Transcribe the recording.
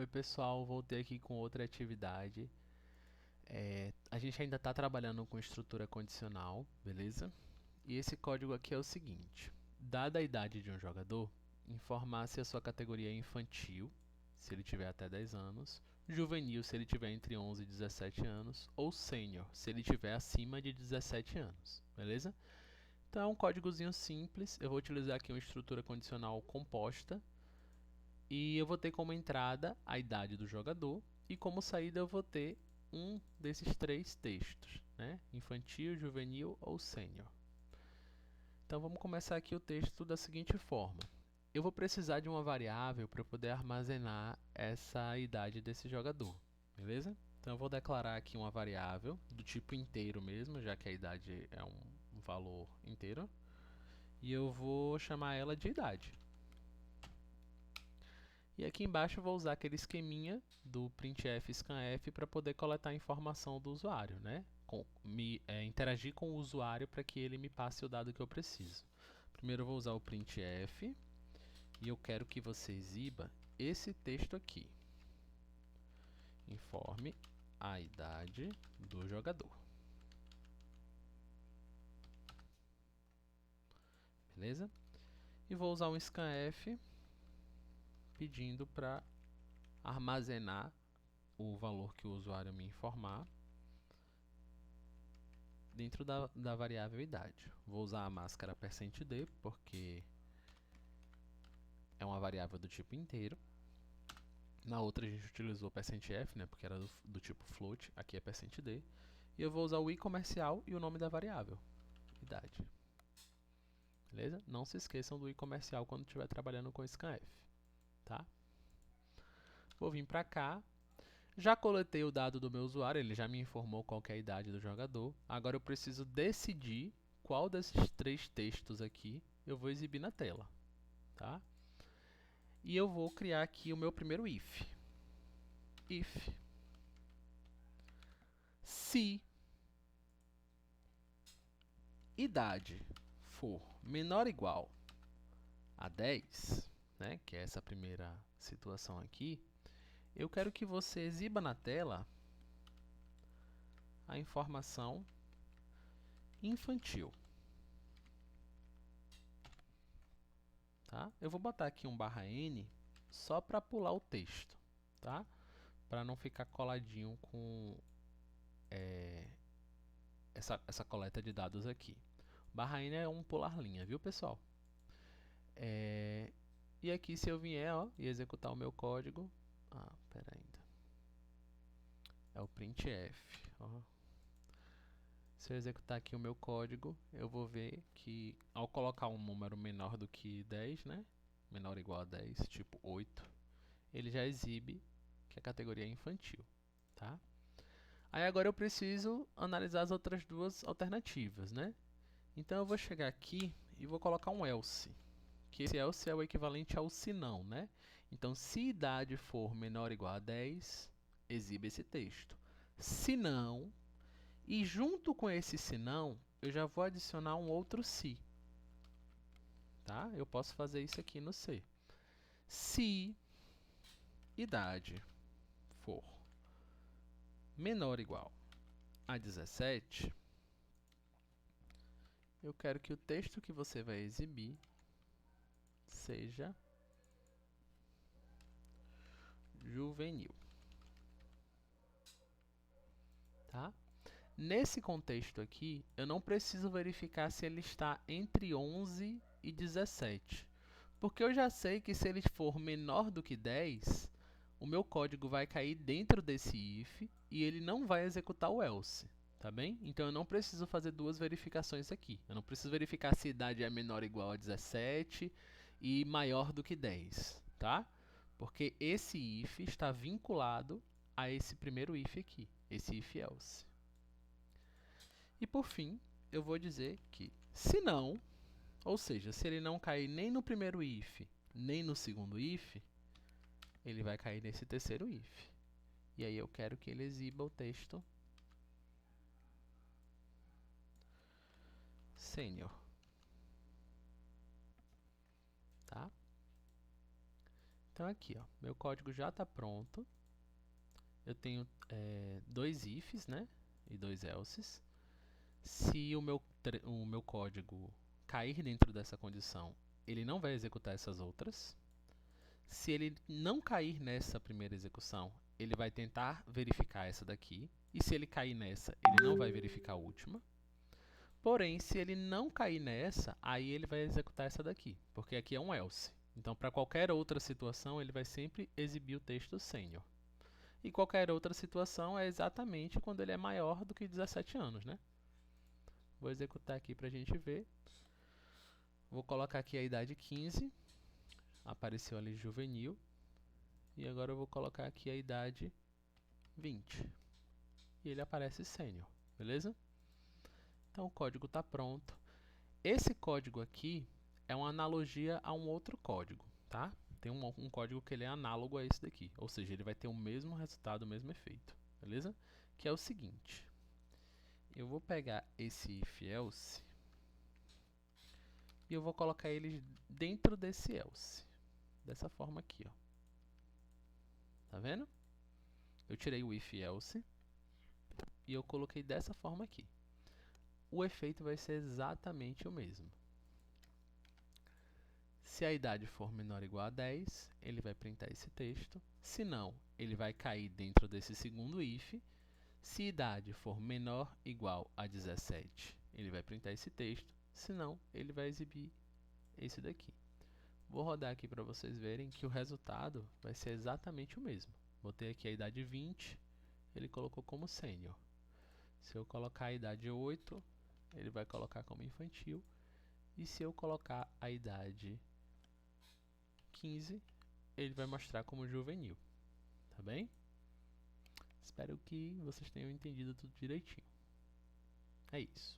Oi pessoal, voltei aqui com outra atividade. A gente ainda está trabalhando com estrutura condicional, beleza? E esse código aqui é o seguinte: dada a idade de um jogador, informar se a sua categoria é infantil, se ele tiver até 10 anos, juvenil, se ele tiver entre 11 e 17 anos, ou sênior, se ele tiver acima de 17 anos, beleza? Então é um códigozinho simples. Eu vou utilizar aqui uma estrutura condicional composta. E eu vou ter como entrada a idade do jogador e como saída eu vou ter um desses três textos, né? Infantil, juvenil ou sênior. Então vamos começar aqui o texto da seguinte forma. Eu vou precisar de uma variável para poder armazenar essa idade desse jogador, beleza? Então eu vou declarar aqui uma variável do tipo inteiro mesmo, já que a idade é um valor inteiro. E eu vou chamar ela de idade. E aqui embaixo eu vou usar aquele esqueminha do printf scanf para poder coletar a informação do usuário, né? Interagir com o usuário para que ele me passe o dado que eu preciso. Primeiro eu vou usar o printf e eu quero que você exiba esse texto aqui. Informe a idade do jogador. Beleza? E vou usar um scanf pedindo para armazenar o valor que o usuário me informar dentro da variável idade. Vou usar a máscara %d porque é uma variável do tipo inteiro. Na outra a gente utilizou %f, né, porque era do tipo float, aqui é %d. E eu vou usar o i comercial e o nome da variável, idade. Beleza? Não se esqueçam do i comercial quando estiver trabalhando com scanf, tá? Vou vir para cá. Já coletei o dado do meu usuário, ele já me informou qual que é a idade do jogador. Agora eu preciso decidir qual desses três textos aqui eu vou exibir na tela, tá? E eu vou criar aqui o meu primeiro if. If se idade for menor ou igual a 10, né, que é essa primeira situação aqui, eu quero que você exiba na tela a informação infantil. Tá? Eu vou botar aqui um /n só para pular o texto, tá? Para não ficar coladinho com essa coleta de dados aqui. /n é um pular linha, viu, pessoal? E aqui, se eu vier e executar o meu código, pera ainda, é o printf. Se eu executar aqui o meu código, eu vou ver que ao colocar um número menor do que 10, né, menor ou igual a 10, tipo 8, ele já exibe que a categoria é infantil, tá? Aí agora eu preciso analisar as outras duas alternativas, né? Então eu vou chegar aqui e vou colocar um else, que esse else é o equivalente ao se não, né? Então, se idade for menor ou igual a 10, exiba esse texto. Se não, e junto com esse se não, eu já vou adicionar um outro se. Tá? Eu posso fazer isso aqui no C. Se idade for menor ou igual a 17, eu quero que o texto que você vai exibir seja juvenil. Tá? Nesse contexto aqui, eu não preciso verificar se ele está entre 11 e 17, porque eu já sei que se ele for menor do que 10, o meu código vai cair dentro desse if e ele não vai executar o else, tá bem? Então eu não preciso fazer duas verificações aqui. Eu não preciso verificar se a idade é menor ou igual a 17 e maior do que 10, tá? Porque esse if está vinculado a esse primeiro if aqui, esse if else. E por fim, eu vou dizer que se não, ou seja, se ele não cair nem no primeiro if, nem no segundo if, ele vai cair nesse terceiro if. E aí eu quero que ele exiba o texto sênior. Tá? Então aqui, ó, meu código já está pronto. Eu tenho dois ifs, né, e dois elses. Se o meu código cair dentro dessa condição, ele não vai executar essas outras. Se ele não cair nessa primeira execução, ele vai tentar verificar essa daqui. E se ele cair nessa, ele não vai verificar a última. Porém, se ele não cair nessa, aí ele vai executar essa daqui, porque aqui é um else. Então, para qualquer outra situação, ele vai sempre exibir o texto sênior. E qualquer outra situação é exatamente quando ele é maior do que 17 anos, né? Vou executar aqui para a gente ver. Vou colocar aqui a idade 15. Apareceu ali juvenil. E agora eu vou colocar aqui a idade 20. E ele aparece sênior, beleza? Então o código está pronto. Esse código aqui é uma analogia a um outro código, tá? Tem um código que ele é análogo a esse daqui, ou seja, ele vai ter o mesmo resultado, o mesmo efeito, beleza? Que é o seguinte, eu vou pegar esse if else e eu vou colocar ele dentro desse else, dessa forma aqui, ó. Tá vendo? Eu tirei o if else e eu coloquei dessa forma aqui. O efeito vai ser exatamente o mesmo. Se a idade for menor ou igual a 10, ele vai printar esse texto. Se não, ele vai cair dentro desse segundo if. Se idade for menor ou igual a 17, ele vai printar esse texto. Se não, ele vai exibir esse daqui. Vou rodar aqui para vocês verem que o resultado vai ser exatamente o mesmo. Botei aqui a idade 20, ele colocou como sênior. Se eu colocar a idade 8, ele vai colocar como infantil. E se eu colocar a idade 15, ele vai mostrar como juvenil, tá bem? Espero que vocês tenham entendido tudo direitinho. É isso.